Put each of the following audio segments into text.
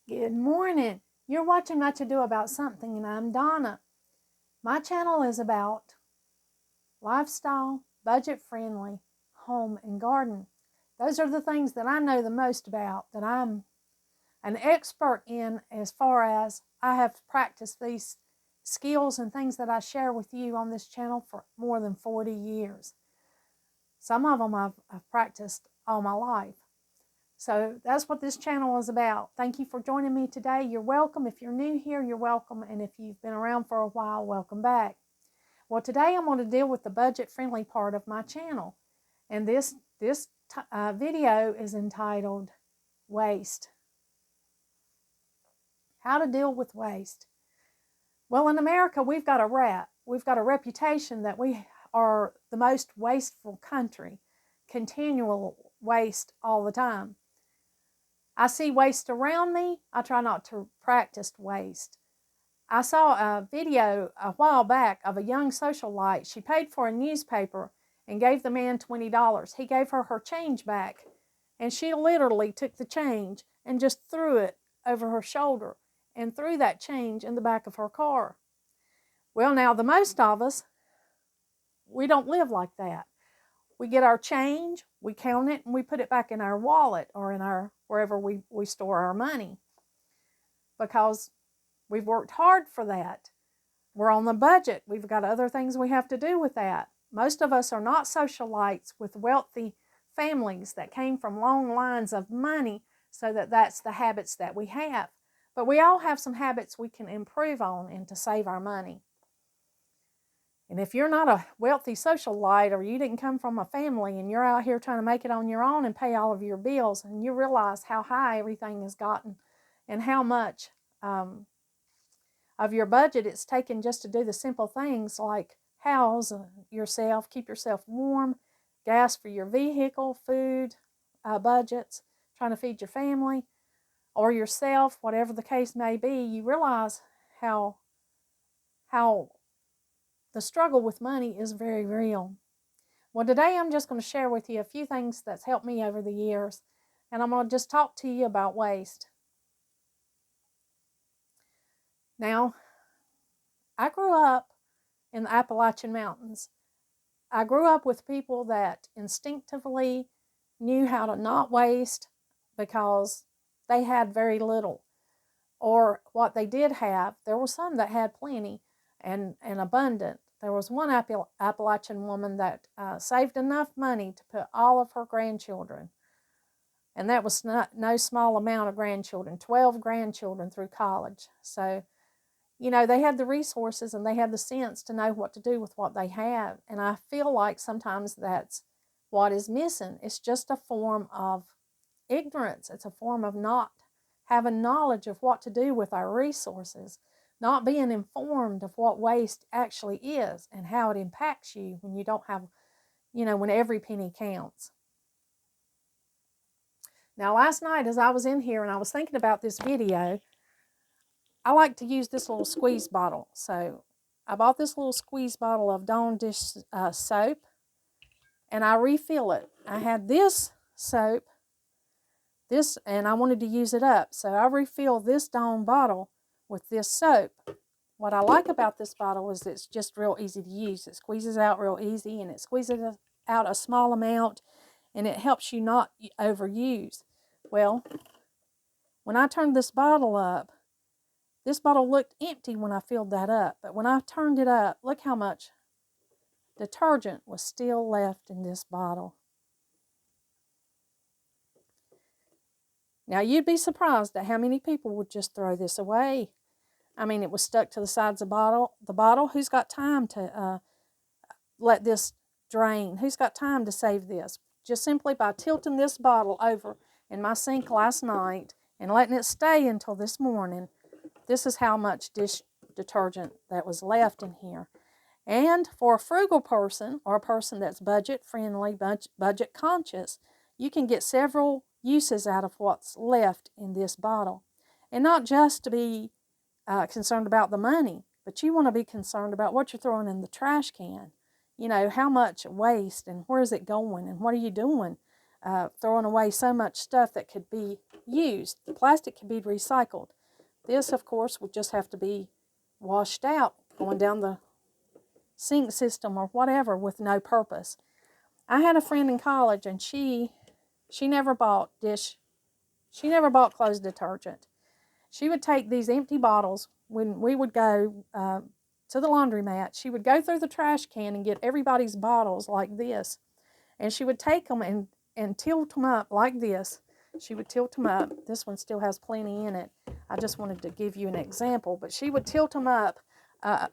Good morning. You're watching Much Ado About Something, and I'm Donna. My channel is about lifestyle, budget-friendly, home and garden. Those are the things that I know the most about, that I'm an expert in as far as I have practiced these skills and things that I share with you on this channel for more than 40 years. Some of them I've practiced all my life. So that's what this channel is about. Thank you for joining me today. You're welcome. If you're new here, you're welcome. And if you've been around for a while, welcome back. Well, today I'm going to deal with the budget-friendly part of my channel. And this video is entitled Waste. How to deal with waste. Well, in America, we've got a rap. We've got a reputation that we are the most wasteful country. Continual waste all the time. I see waste around me. I try not to practice waste. I saw a video a while back of a young socialite. She paid for a newspaper and gave the man $20. He gave her her change back, and she literally took the change and just threw it over her shoulder and threw that change in the back of her car. Well, now, the most of us, we don't live like that. We get our change, we count it, and we put it back in our wallet or in our wherever we store our money, because we've worked hard for that. We're on the budget. We've got other things we have to do with that. Most of us are not socialites with wealthy families that came from long lines of money, so that's the habits that we have. But we all have some habits we can improve on and to save our money. And if you're not a wealthy socialite, or you didn't come from a family and you're out here trying to make it on your own and pay all of your bills, and you realize how high everything has gotten and how much of your budget it's taken just to do the simple things like house yourself, keep yourself warm, gas for your vehicle, food budgets, trying to feed your family or yourself, whatever the case may be, you realize how the struggle with money is very real. Well, today I'm just going to share with you a few things that's helped me over the years, and I'm going to just talk to you about waste. Now, I grew up in the Appalachian Mountains. I grew up with people that instinctively knew how to not waste because they had very little. Or what they did have, there were some that had plenty and abundant. There was one Appalachian woman that saved enough money to put all of her grandchildren, and that was no small amount of grandchildren, 12 grandchildren through college. So, you know, they had the resources and they had the sense to know what to do with what they have. And I feel like sometimes that's what is missing. It's just a form of ignorance. It's a form of not having knowledge of what to do with our resources, not being informed of what waste actually is and how it impacts you when you don't have, when every penny counts. Now, last night as I was in here and I was thinking about this video, I like to use this little squeeze bottle. So I bought this little squeeze bottle of Dawn dish soap, and I refill it. I had this soap, and I wanted to use it up. So I refill this Dawn bottle with this soap. What I like about this bottle is it's just real easy to use. It squeezes out real easy, and it squeezes out a small amount, and it helps you not overuse. Well, when I turned this bottle up, this bottle looked empty when I filled that up. But when I turned it up, look how much detergent was still left in this bottle. Now, you'd be surprised at how many people would just throw this away. I mean, it was stuck to the sides of the bottle. Who's got time to let this drain? Who's got time to save this? Just simply by tilting this bottle over in my sink last night and letting it stay until this morning, this is how much dish detergent that was left in here. And for a frugal person, or a person that's budget-friendly, budget-conscious, you can get several uses out of what's left in this bottle. And not just to be concerned about the money, but you want to be concerned about what you're throwing in the trash can. You know, how much waste and where is it going and what are you doing throwing away so much stuff that could be used. The plastic could be recycled. This, of course, would just have to be washed out, going down the sink system or whatever with no purpose. I had a friend in college, and she never bought clothes detergent. She would take these empty bottles when we would go to the laundromat. She would go through the trash can and get everybody's bottles like this, and she would take them and tilt them up like this. She would tilt them up. This one still has plenty in it. I just wanted to give you an example, but she would tilt them up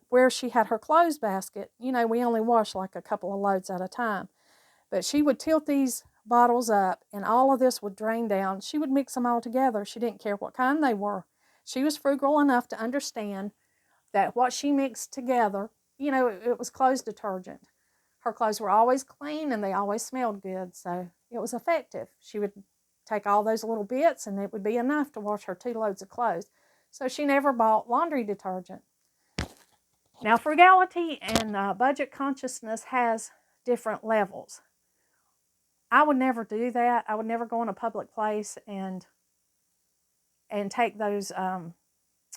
where she had her clothes basket. You know, we only wash like a couple of loads at a time. But she would tilt these bottles up, and all of this would drain down. She would mix them all together. She didn't care what kind they were. She was frugal enough to understand that what she mixed together, you know, it was clothes detergent. Her clothes were always clean, and they always smelled good, so it was effective. She would take all those little bits, and it would be enough to wash her 2 loads of clothes. So she never bought laundry detergent. Now, frugality and budget consciousness has different levels. I would never do that. I would never go in a public place and take those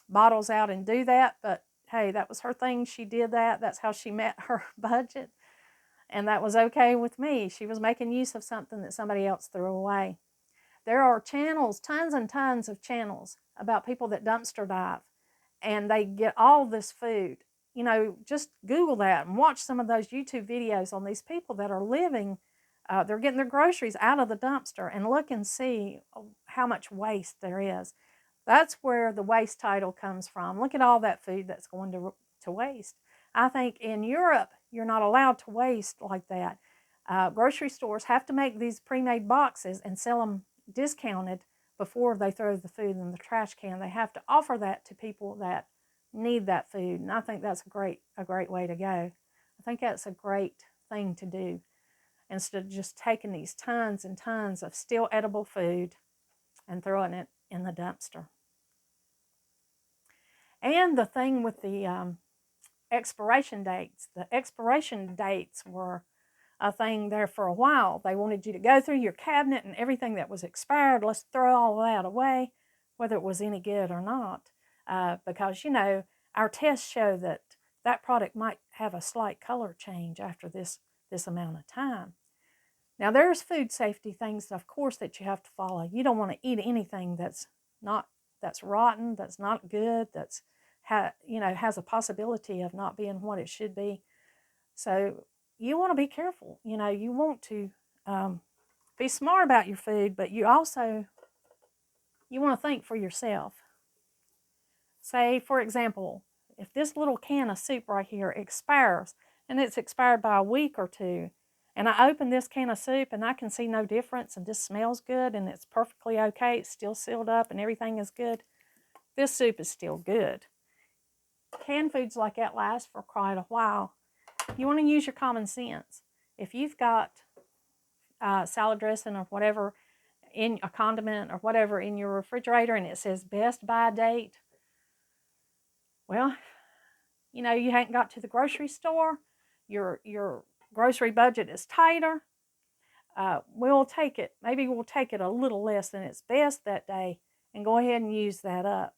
bottles out and do that. But hey, that was her thing. She did that. That's how she met her budget. And that was okay with me. She was making use of something that somebody else threw away. There are channels, tons and tons of channels about people that dumpster dive, and they get all this food. You know, just Google that and watch some of those YouTube videos on these people that are living. They're getting their groceries out of the dumpster, and look and see how much waste there is. That's where the waste title comes from. Look at all that food that's going to waste. I think in Europe, you're not allowed to waste like that. Grocery stores have to make these pre-made boxes and sell them discounted before they throw the food in the trash can. They have to offer that to people that need that food, and I think that's a great way to go. I think that's a great thing to do, instead of just taking these tons and tons of still edible food and throwing it in the dumpster. And the thing with the expiration dates. The expiration dates were a thing there for a while. They wanted you to go through your cabinet and everything that was expired, let's throw all that away, whether it was any good or not. Because, you know, our tests show that that product might have a slight color change after this amount of time. Now, there's food safety things, of course, that you have to follow. You don't want to eat anything that's rotten, that's not good, has a possibility of not being what it should be. So you want to be careful. You know, you want to be smart about your food, but you want to think for yourself. Say, for example, if this little can of soup right here expires, and it's expired by a week or two, and I open this can of soup and I can see no difference and this smells good and it's perfectly okay, it's still sealed up and everything is good, this soup is still good. Canned foods like that last for quite a while. You want to use your common sense. If you've got salad dressing or whatever, in a condiment or whatever in your refrigerator and it says best by date, well, you know, you haven't got to the grocery store, your grocery budget is tighter, we'll take it. Maybe we'll take it a little less than its best that day and go ahead and use that up.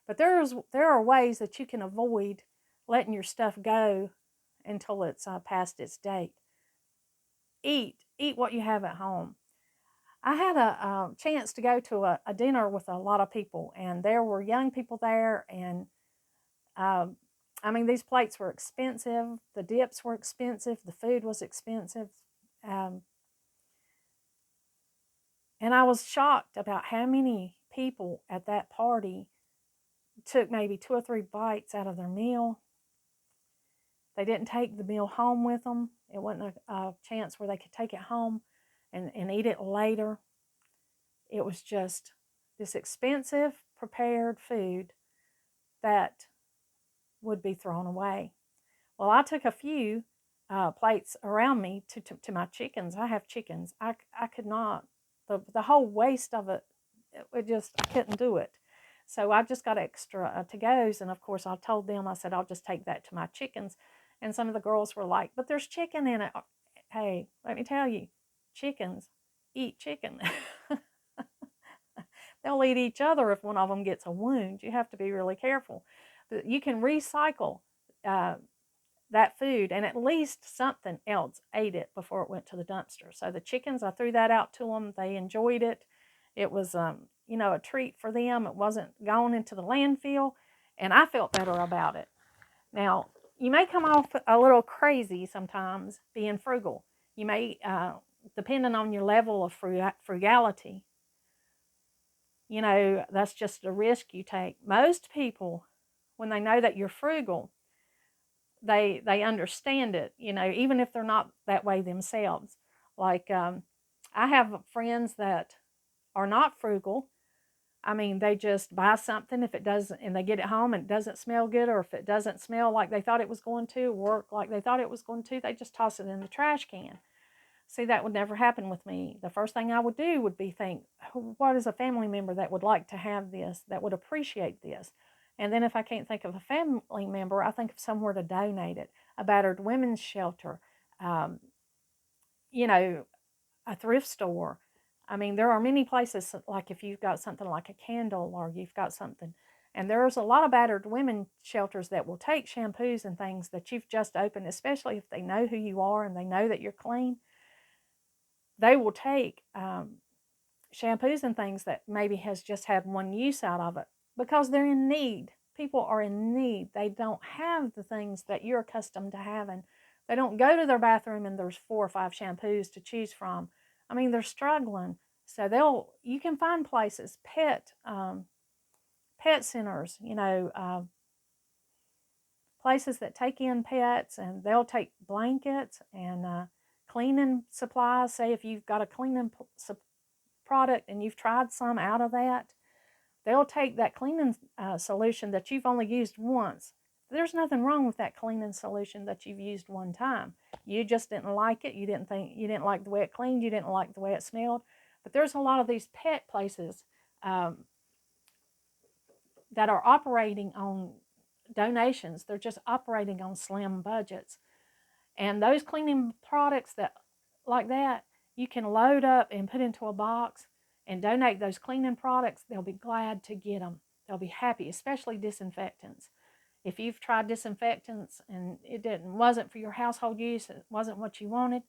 But there are ways that you can avoid letting your stuff go until it's past its date. Eat what you have at home. I had a chance to go to a dinner with a lot of people, and there were young people there, and I mean, these plates were expensive, the dips were expensive, the food was expensive, and I was shocked about how many people at that party took maybe 2 or 3 bites out of their meal. They didn't take the meal home with them. It wasn't a chance where they could take it home and eat it later. It was just this expensive prepared food that would be thrown away. Well, I took a few plates around me to my chickens. I have chickens. I could not, the whole waste of it, I couldn't do it. So I just got extra to-goes, and of course I told them, I said, I'll just take that to my chickens. And some of the girls were like, but there's chicken in it. Hey, let me tell you, chickens eat chicken. They'll eat each other if one of them gets a wound. You have to be really careful. But you can recycle that food, and at least something else ate it before it went to the dumpster. So the chickens, I threw that out to them. They enjoyed it. It was, a treat for them. It wasn't gone into the landfill, and I felt better about it. Now, you may come off a little crazy sometimes being frugal. You may, depending on your level of frugality, that's just a risk you take. Most people, when they know that you're frugal, they understand it, even if they're not that way themselves. Like, I have friends that are not frugal. I mean, they just buy something if it doesn't, and they get it home and it doesn't smell good, or if it doesn't smell like they thought it was going to, work like they thought it was going to, they just toss it in the trash can. See, that would never happen with me. The first thing I would do would be think, what is a family member that would like to have this, that would appreciate this? And then if I can't think of a family member, I think of somewhere to donate it. A battered women's shelter, um, a thrift store. I mean, there are many places, like if you've got something like a candle, or you've got something, and there's a lot of battered women shelters that will take shampoos and things that you've just opened, especially if they know who you are and they know that you're clean. They will take shampoos and things that maybe has just had one use out of it, because they're in need. People are in need. They don't have the things that you're accustomed to having. They don't go to their bathroom and there's 4 or 5 shampoos to choose from. I mean, they're struggling. So you can find places, pet centers, places that take in pets, and they'll take blankets and cleaning supplies. Say if you've got a cleaning product and you've tried some out of that, they'll take that cleaning solution that you've only used once. There's nothing wrong with that cleaning solution that you've used one time. You just didn't like it. You didn't like the way it cleaned. You didn't like the way it smelled. But there's a lot of these pet places that are operating on donations. They're just operating on slim budgets. And those cleaning products like that, you can load up and put into a box and donate those cleaning products. They'll be glad to get them. They'll be happy, especially disinfectants. If you've tried disinfectants and wasn't for your household use, it wasn't what you wanted,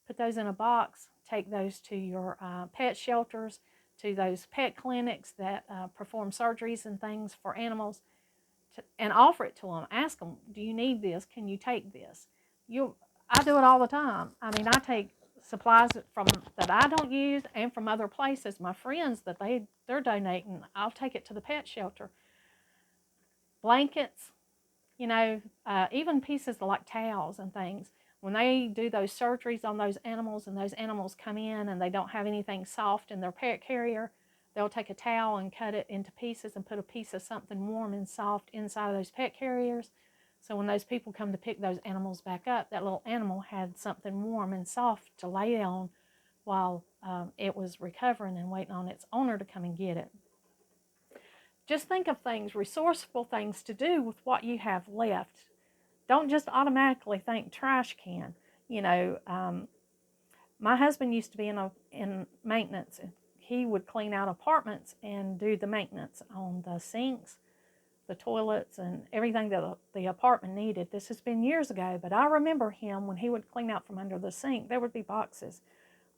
put those in a box, take those to your pet shelters, to those pet clinics that perform surgeries and things for animals, and offer it to them. Ask them, do you need this? Can you take this? I do it all the time. I mean, I take supplies that I don't use and from other places. My friends that they're donating, I'll take it to the pet shelter. Blankets, even pieces like towels and things. When they do those surgeries on those animals and those animals come in and they don't have anything soft in their pet carrier, they'll take a towel and cut it into pieces and put a piece of something warm and soft inside of those pet carriers. So when those people come to pick those animals back up, that little animal had something warm and soft to lay on while it was recovering and waiting on its owner to come and get it. Just think of things, resourceful things to do with what you have left. Don't just automatically think trash can. My husband used to be in maintenance. He would clean out apartments and do the maintenance on the sinks, the toilets, and everything that the apartment needed. This has been years ago, but I remember him when he would clean out from under the sink. There would be boxes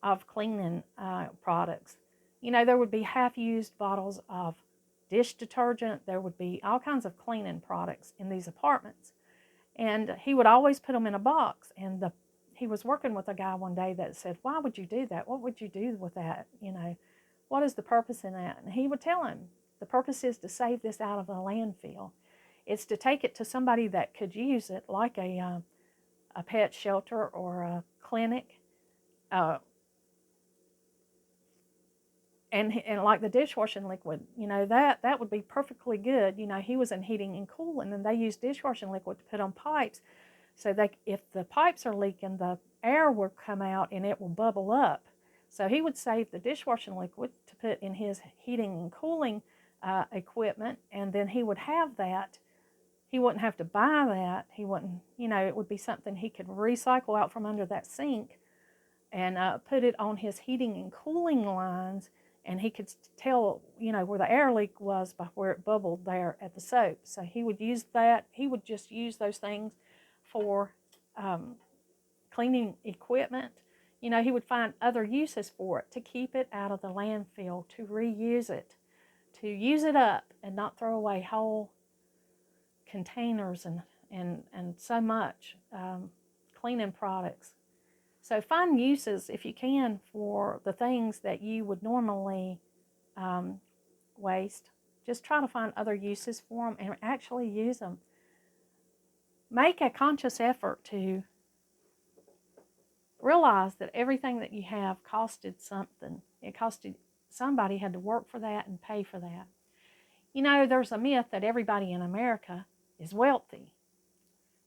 of cleaning products. There would be half-used bottles of dish detergent. There would be all kinds of cleaning products in these apartments. And he would always put them in a box. And he was working with a guy one day that said, why would you do that? What would you do with that? What is the purpose in that? And he would tell him, the purpose is to save this out of a landfill. It's to take it to somebody that could use it, like a pet shelter or a clinic. And like the dishwashing liquid, that would be perfectly good. He was in heating and cooling, and they use dishwashing liquid to put on pipes. So if the pipes are leaking, the air will come out and it will bubble up. So he would save the dishwashing liquid to put in his heating and cooling equipment, and then he would have that. He wouldn't have to buy that. He wouldn't, it would be something he could recycle out from under that sink and put it on his heating and cooling lines, and he could tell, where the air leak was by where it bubbled there at the soap. So he would use that. He would just use those things for cleaning equipment. He would find other uses for it, to keep it out of the landfill, to reuse it, to use it up and not throw away whole containers and so much cleaning products. So find uses, if you can, for the things that you would normally waste. Just try to find other uses for them and actually use them. Make a conscious effort to realize that everything that you have costed something. It costed, somebody had to work for that and pay for that. There's a myth that everybody in America is wealthy.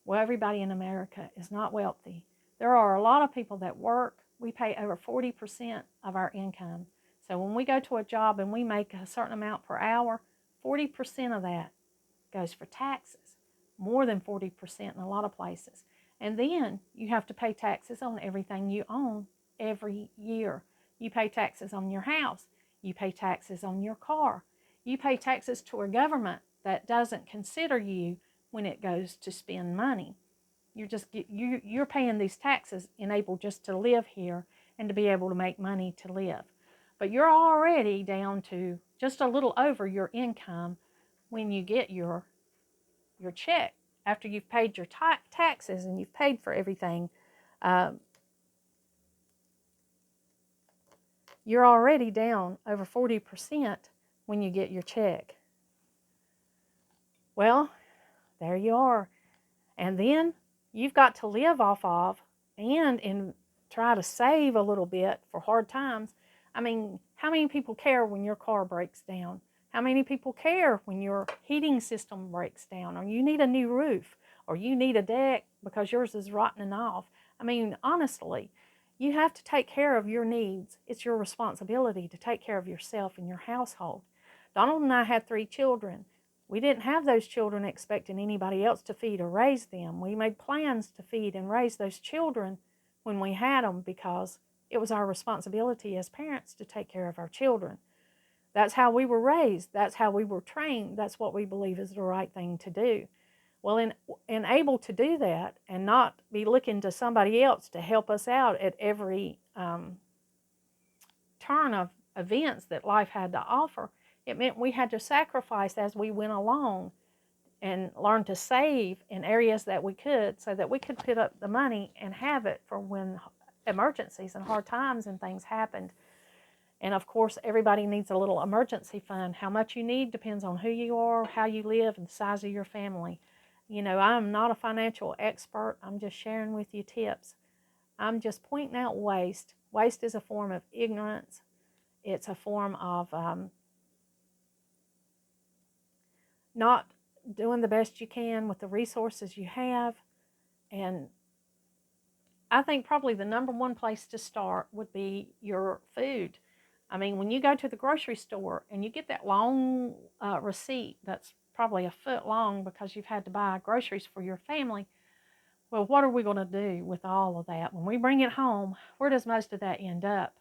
Well, everybody in America is not wealthy. There are a lot of people that work. We pay over 40% of our income. So when we go to a job and we make a certain amount per hour, 40% of that goes for taxes, more than 40% in a lot of places. And then you have to pay taxes on everything you own every year. You pay taxes on your house. You pay taxes on your car. You pay taxes to a government that doesn't consider you when it goes to spend money. You're paying these taxes enabled just to live here and to be able to make money to live. But you're already down to just a little over your income when you get your check. After you've paid your taxes and you've paid for everything, you're already down over 40% when you get your check. Well, there you are. And then you've got to live off of and try to save a little bit for hard times. I mean, how many people care when your car breaks down? How many people care when your heating system breaks down, or you need a new roof, or you need a deck because yours is rotting off? I mean, honestly, you have to take care of your needs. It's your responsibility to take care of yourself and your household. Donald and I had 3 children. We didn't have those children expecting anybody else to feed or raise them. We made plans to feed and raise those children when we had them, because it was our responsibility as parents to take care of our children. That's how we were raised. That's how we were trained. That's what we believe is the right thing to do. Well, in able to do that and not be looking to somebody else to help us out at every turn of events that life had to offer, it meant we had to sacrifice as we went along and learn to save in areas that we could, so that we could put up the money and have it for when emergencies and hard times and things happened. And of course, everybody needs a little emergency fund. How much you need depends on who you are, how you live, and the size of your family. I'm not a financial expert. I'm just sharing with you tips. I'm just pointing out waste. Waste is a form of ignorance. It's a form of not doing the best you can with the resources you have. And I think probably the number one place to start would be your food. I mean, when you go to the grocery store and you get that long receipt that's probably a foot long because you've had to buy groceries for your family, well, what are we going to do with all of that? When we bring it home, where does most of that end up?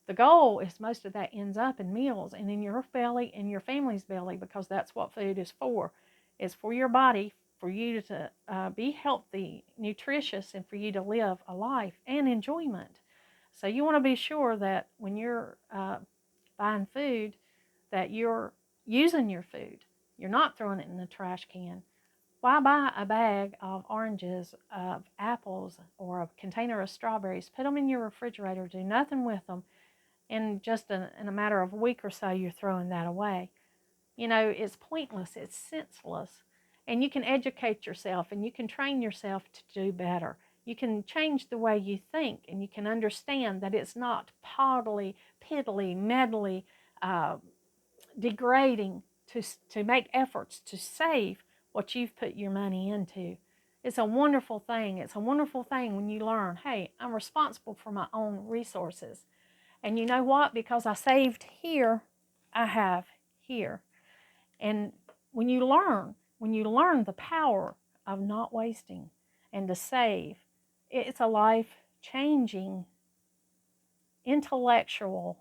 The goal is most of that ends up in meals and in your belly and your family's belly, because that's what food is for. It's for your body, for you to be healthy, nutritious, and for you to live a life and enjoyment. So you want to be sure that when you're buying food, that you're using your food. You're not throwing it in the trash can. Why buy a bag of oranges, of apples, or a container of strawberries? Put them in your refrigerator. Do nothing with them. And just in a matter of a week or so, you're throwing that away. It's pointless. It's senseless. And you can educate yourself, and you can train yourself to do better. You can change the way you think, and you can understand that it's not piddly, meddly, degrading to make efforts to save what you've put your money into. It's a wonderful thing. It's a wonderful thing when you learn, hey, I'm responsible for my own resources. And you know what? Because I saved here, I have here. And when you learn the power of not wasting and to save, it's a life-changing intellectual,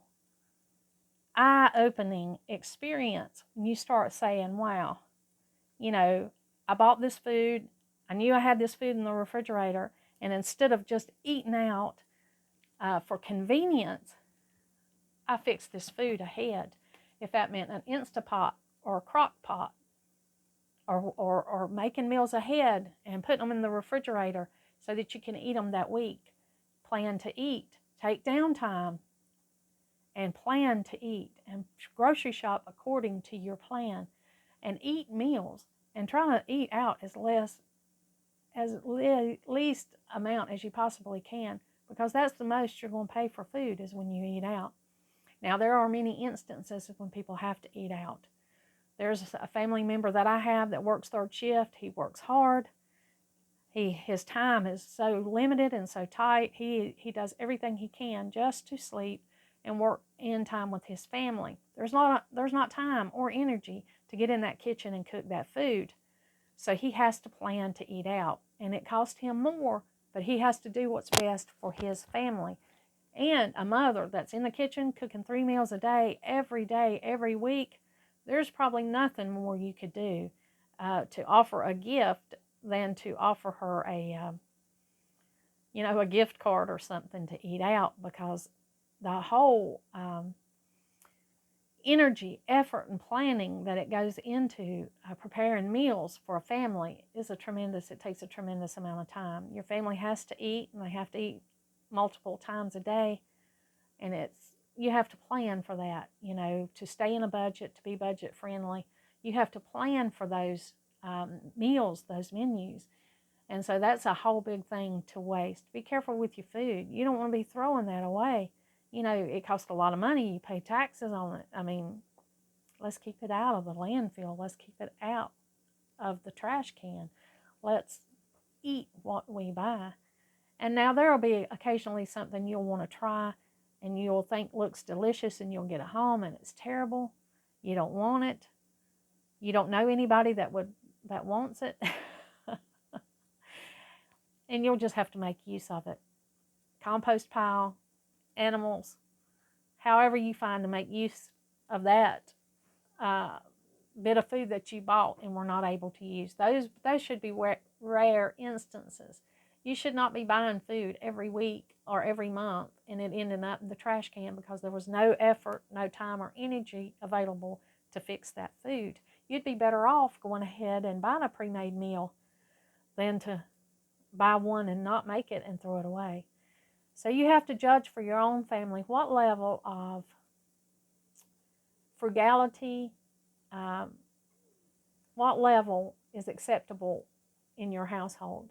eye-opening experience when you start saying, wow, I bought this food, I knew I had this food in the refrigerator, and instead of just eating out for convenience, I fixed this food ahead. If that meant an Instapot or a crock pot, or making meals ahead and putting them in the refrigerator so that you can eat them that week. Plan to eat. Take downtime and plan to eat, and grocery shop according to your plan, and eat meals, and try to eat out as least amount as you possibly can, because that's the most you're going to pay for food is when you eat out. Now, there are many instances when people have to eat out. There's a family member that I have that works third shift. He works hard. His time is so limited and so tight. He does everything he can just to sleep and work in time with his family. There's not time or energy to get in that kitchen and cook that food. So he has to plan to eat out, and it costs him more, but he has to do what's best for his family. And a mother that's in the kitchen cooking 3 meals a day, every week, there's probably nothing more you could do to offer a gift than to offer her a gift card or something to eat out, because the whole energy, effort, and planning that it goes into preparing meals for a family it takes a tremendous amount of time. Your family has to eat, and they have to eat multiple times a day, and you have to plan for that, to stay in a budget, to be budget friendly. You have to plan for those meals, those menus. And so that's a whole big thing to waste. Be careful with your food. You don't want to be throwing that away. It costs a lot of money. You pay taxes on it. I mean, let's keep it out of the landfill. Let's keep it out of the trash can. Let's eat what we buy. And now there will be occasionally something you'll want to try and you'll think looks delicious, and you'll get it home and it's terrible. You don't want it. You don't know anybody that wants it. And you'll just have to make use of it. Compost pile, animals, however you find to make use of that bit of food that you bought and were not able to use. Those should be rare instances. You should not be buying food every week or every month and it ending up in the trash can because there was no effort, no time, or energy available to fix that food. You'd be better off going ahead and buying a pre-made meal than to buy one and not make it and throw it away. So you have to judge for your own family what level of frugality, what level is acceptable in your household.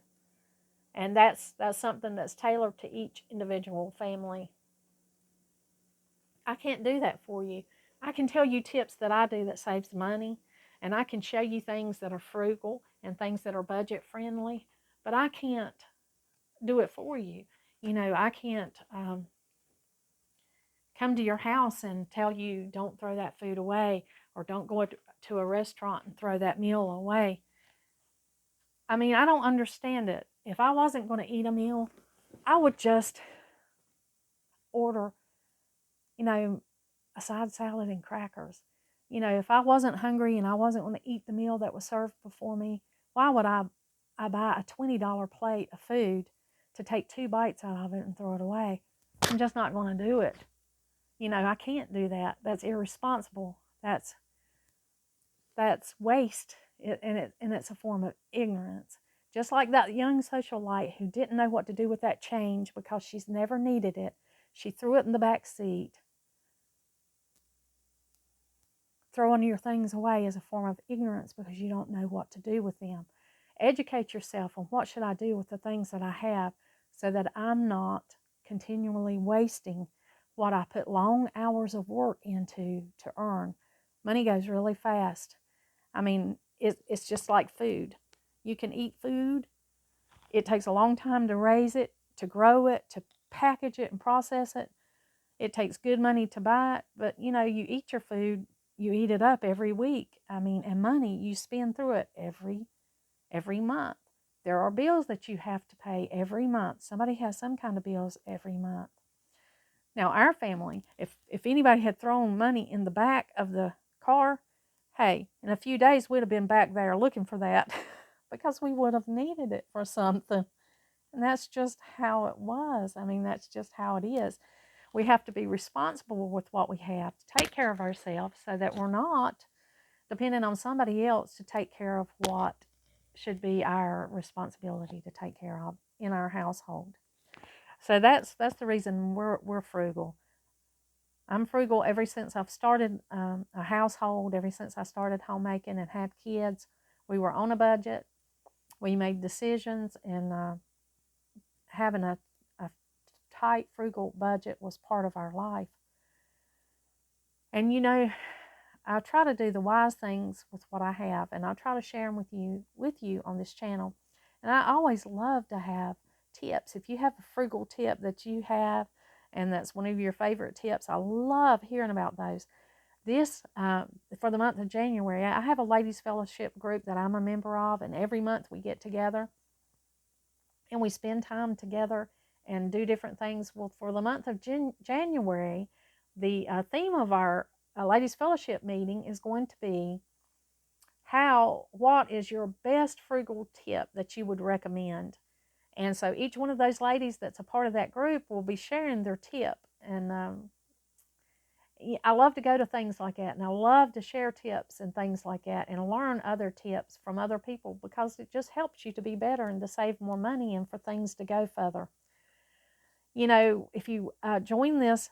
And that's something that's tailored to each individual family. I can't do that for you. I can tell you tips that I do that saves money, and I can show you things that are frugal and things that are budget friendly, but I can't do it for you. I can't come to your house and tell you don't throw that food away, or don't go to a restaurant and throw that meal away. I mean, I don't understand it. If I wasn't going to eat a meal, I would just order, a side salad and crackers. If I wasn't hungry and I wasn't going to eat the meal that was served before me, why would I buy a $20 plate of food to take 2 bites out of it and throw it away? I'm just not going to do it. I can't do that. That's irresponsible. That's waste, and it's a form of ignorance. Just like that young socialite who didn't know what to do with that change because she's never needed it. She threw it in the back seat. Throwing your things away is a form of ignorance because you don't know what to do with them. Educate yourself on what should I do with the things that I have so that I'm not continually wasting what I put long hours of work into to earn. Money goes really fast. I mean, it's just like food. You can eat food. It takes a long time to raise it, to grow it, to package it and process it. It takes good money to buy it, but you eat your food, you eat it up every week. I mean, and money, you spend through it every month. There are bills that you have to pay every month. Somebody has some kind of bills every month. Now, our family, if anybody had thrown money in the back of the car, hey, in a few days we'd have been back there looking for that because we would have needed it for something. And that's just how it was. I mean, that's just how it is. We have to be responsible with what we have to take care of ourselves so that we're not depending on somebody else to take care of what should be our responsibility to take care of in our household. So that's the reason we're frugal. I'm frugal ever since I've started a household, ever since I started homemaking and had kids. We were on a budget. We made decisions, and having a tight, frugal budget was part of our life. And I try to do the wise things with what I have, and I try to share them with you on this channel. And I always love to have tips. If you have a frugal tip that you have, and that's one of your favorite tips, I love hearing about those. This, for the month of January, I have a ladies fellowship group that I'm a member of, and every month we get together and we spend time together and do different things. Well, for the month of January, the theme of our ladies fellowship meeting is going to be what is your best frugal tip that you would recommend? And so each one of those ladies that's a part of that group will be sharing their tip. And I love to go to things like that, and I love to share tips and things like that and learn other tips from other people because it just helps you to be better and to save more money and for things to go further. If you join this,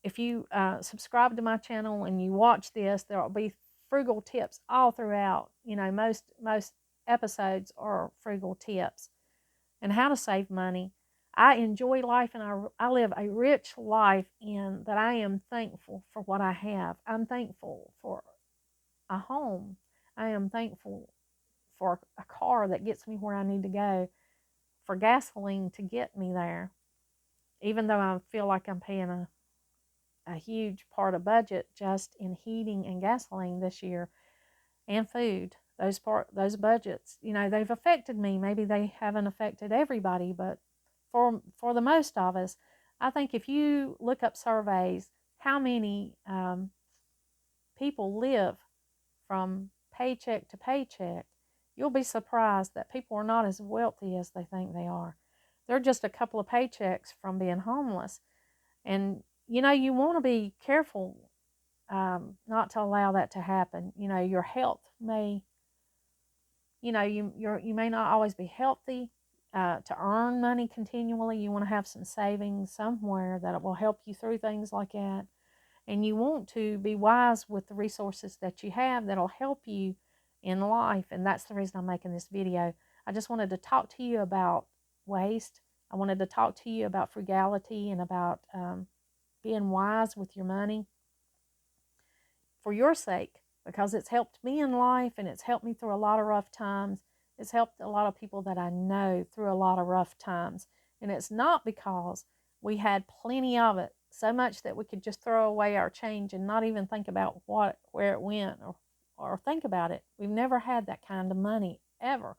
if you subscribe to my channel and you watch this, there will be frugal tips all throughout. Most episodes are frugal tips and how to save money. I enjoy life, and I live a rich life in that I am thankful for what I have. I'm thankful for a home. I am thankful for a car that gets me where I need to go, for gasoline to get me there. Even though I feel like I'm paying a huge part of budget just in heating and gasoline this year and food. Those budgets, they've affected me. Maybe they haven't affected everybody, but for the most of us, I think if you look up surveys, how many people live from paycheck to paycheck, you'll be surprised that people are not as wealthy as they think they are. They're just a couple of paychecks from being homeless. And, you want to be careful not to allow that to happen. Your health may, you may not always be healthy to earn money continually. You want to have some savings somewhere that will help you through things like that. And you want to be wise with the resources that you have that'll help you in life. And that's the reason I'm making this video. I just wanted to talk to you about waste. I wanted to talk to you about frugality and about being wise with your money for your sake, because it's helped me in life and it's helped me through a lot of rough times. It's helped a lot of people that I know through a lot of rough times. And it's not because we had plenty of it, so much that we could just throw away our change and not even think about where it went or think about it. We've never had that kind of money ever.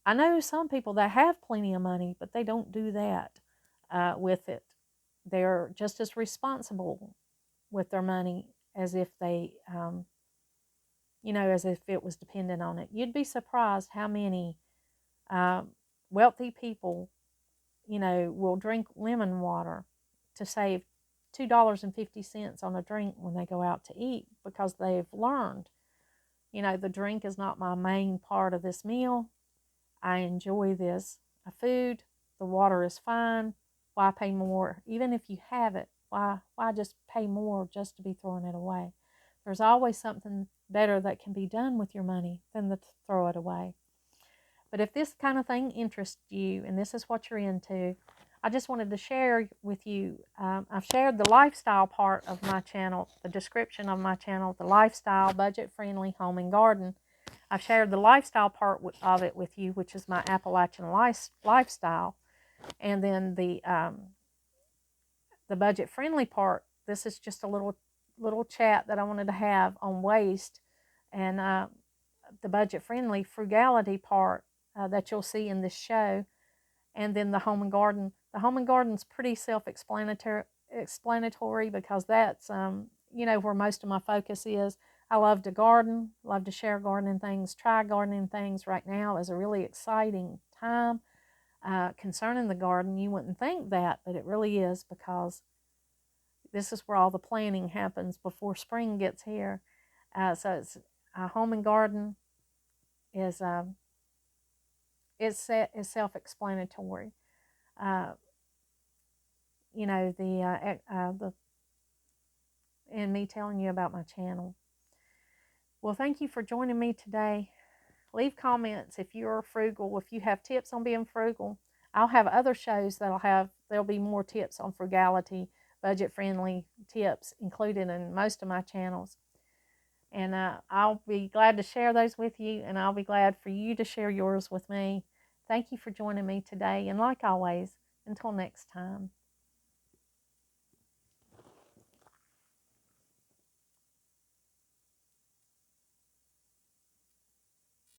I know some people that have plenty of money, but they don't do that with it. They're just as responsible with their money as if they, as if it was dependent on it. You'd be surprised how many wealthy people, will drink lemon water to save $2.50 on a drink when they go out to eat, because they've learned, the drink is not my main part of this meal. I enjoy this food. The water is fine. Why pay more? Even if you have it, why just pay more just to be throwing it away? There's always something better that can be done with your money than to throw it away. But if this kind of thing interests you and this is what you're into, I just wanted to share with you. I've shared the lifestyle part of my channel, the description of my channel, the lifestyle, budget-friendly home and garden. I've shared the lifestyle part of it with you, which is my Appalachian lifestyle. And then the budget-friendly part, this is just a little chat that I wanted to have on waste and the budget-friendly frugality part that you'll see in this show. And then the home and garden. The home and garden's pretty self-explanatory. self-explanatory because that's, you know, where most of my focus is. I love to garden, love to share gardening things, try gardening things. Right now is a really exciting time concerning the garden. You wouldn't think that, but it really is, because this is where all the planning happens before spring gets here. So it's a home and garden is self-explanatory. Uh, you know, the and me telling you about my channel. Well, thank you for joining me today. Leave comments if you're frugal, if you have tips on being frugal. I'll have other shows there'll be more tips on frugality, budget-friendly tips included in most of my channels. And I'll be glad to share those with you, and I'll be glad for you to share yours with me. Thank you for joining me today, and like always, until next time.